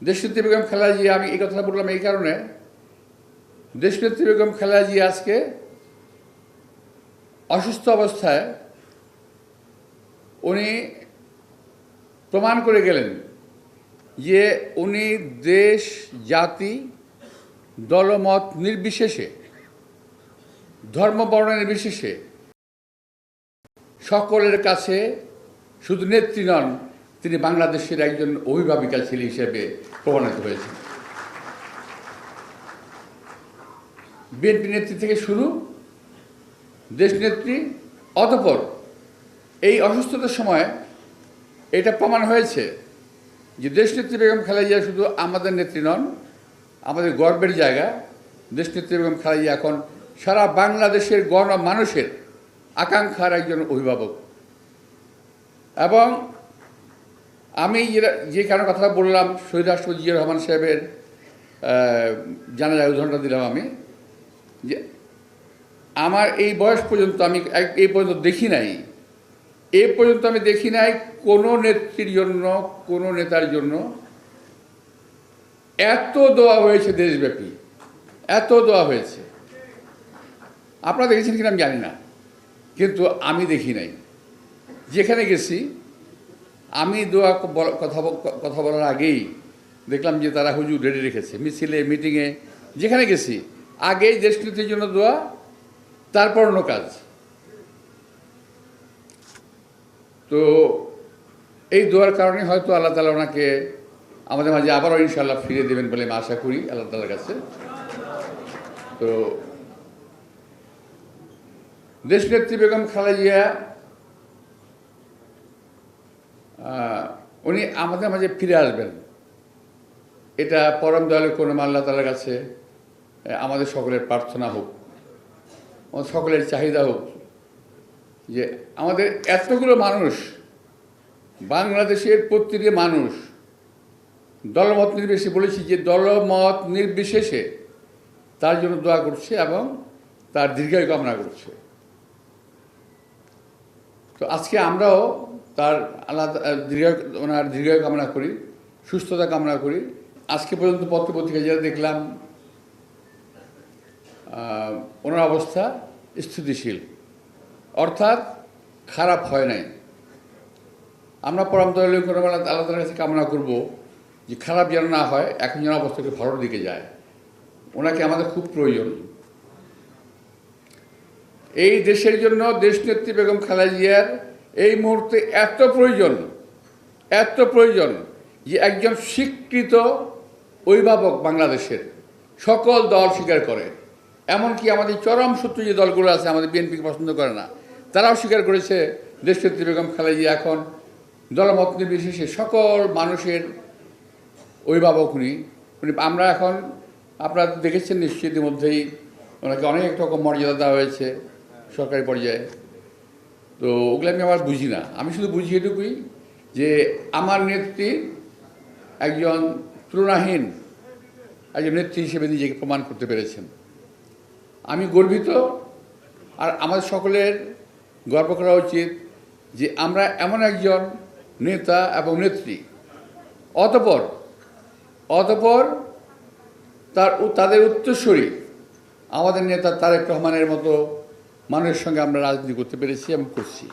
দেশনেত্রী বেগম খালেদা জিয়া, আমি এই কথাটা বললাম এই কারণে, দেশনেত্রী বেগম খালেদা জিয়া আজকে অসুস্থ অবস্থায় উনি প্রমাণ করে গেলেন যে উনি দেশ, জাতি, দলমত নির্বিশেষে, ধর্ম বর্ণ নির্বিশেষে সকলের কাছে শুধু নেত্রী নন, তিনি বাংলাদেশের একজন অভিভাবিকা ছেলে হিসেবে প্রমাণিত হয়েছেন। বিএনপি নেত্রী থেকে শুরু, দেশনেত্রী, অতঃপর এই অসুস্থতার সময় এটা প্রমাণ হয়েছে যে দেশনেত্রী বেগম খালেদা জিয়া শুধু আমাদের নেত্রী নন, আমাদের গর্বের জায়গা। দেশনেত্রী বেগম খালেদা জিয়া এখন সারা বাংলাদেশের গণমানুষের আকাঙ্ক্ষার একজন অভিভাবক। এবং আমি যে কারণে কথা বললাম, শহীদ রাষ্ট্রপতি জিয়া রহমান সাহেবের জানাজার উদাহরণটা দিলাম আমি, যে আমার এই বয়স পর্যন্ত আমি এই পর্যন্ত দেখি নাই, এ পর্যন্ত আমি দেখি নাই কোনো নেত্রীর জন্য, কোনো নেতার জন্য এত দোয়া হয়েছে দেশব্যাপী, এত দোয়া হয়েছে। আপনারা দেখেছেন কিনা আমি জানি না, কিন্তু আমি দেখি নাই। যেখানে গেছি আমি দোয়া কথা বলার আগেই দেখলাম যে তারা হুজুর রেডি রেখেছে, মিছিলে, মিটিংয়ে, যেখানে গেছি আগেই দেশনীতির জন্য দোয়া, তারপর অন্য কাজ। তো এই দোয়ার কারণে হয়তো আল্লাহ তাআলা ওনাকে আমাদের মাঝে আবারও ইনশাআল্লাহ ফিরিয়ে দেবেন বলে আমি আশা করি আল্লাহ তাআলার কাছে। তো দেশনেত্রী বেগম খালেদা জিয়া উনি আমাদের মাঝে ফিরে আসবেন, এটা পরম দয়ালু করুন আল্লাহ তাআলার কাছে আমাদের সকলের প্রার্থনা হোক, আমাদের সকলের চাহিদা হোক যে আমাদের এতগুলো মানুষ, বাংলাদেশের প্রতিটি মানুষ দলমত নির্বিশেষে, বলেছি যে দলমত নির্বিশেষে তার জন্য দোয়া করছে এবং তার দীর্ঘায়ু কামনা করছে। তো আজকে আমরাও তার ওনার দীর্ঘায়ু কামনা করি, সুস্থতা কামনা করি। আজকে পর্যন্ত পত্রপত্রিকায় যেটা দেখলাম, ওনার অবস্থা স্থিতিশীল, অর্থাৎ খারাপ হয় নাই। আমরা পরম দয়ালু আল্লাহ তাআলার কাছে কামনা করব যে খারাপ যেন না হয়, এখন যেন অবস্থাকে ভালোর দিকে যায়। ওনাকে আমাদের খুব প্রয়োজন। এই দেশের জন্য দেশনেত্রী বেগম খালেদা জিয়ার এই মুহূর্তে এত প্রয়োজন যে একজন স্বীকৃত অভিভাবক বাংলাদেশের সকল দল স্বীকার করে। এমনকি আমাদের চরম শত্রু যে দলগুলো আছে, আমাদের বিএনপিকে পছন্দ করে না, তারাও স্বীকার করেছে দেশনেত্রী বেগম খালেদা জিয়া এখন দলমত নির্বিশেষে সকল মানুষের অভিভাবক উনি। আমরা এখন, আপনারা দেখেছেন নিশ্চয়ই ইতিমধ্যেই, ওনাকে অনেক রকম মর্যাদা দেওয়া হয়েছে সরকারি পর্যায়ে। তো ওগুলো আমি আবার বুঝি না, আমি শুধু বুঝি এটুকুই যে আমার নেত্রী একজন তুলনাহীন একজন নেত্রী হিসেবে নিজেকে প্রমাণ করতে পেরেছেন। আমি গর্বিত, আর আমাদের সকলের গর্ব করা উচিত যে আমরা এমন একজন নেতা এবং নেত্রী, অতঃপর তাদের উত্তরসূরি আমাদের নেতা তারেক রহমানের মতো মানুষের সঙ্গে আমরা রাজনীতি করতে পেরেছি এবং করছি।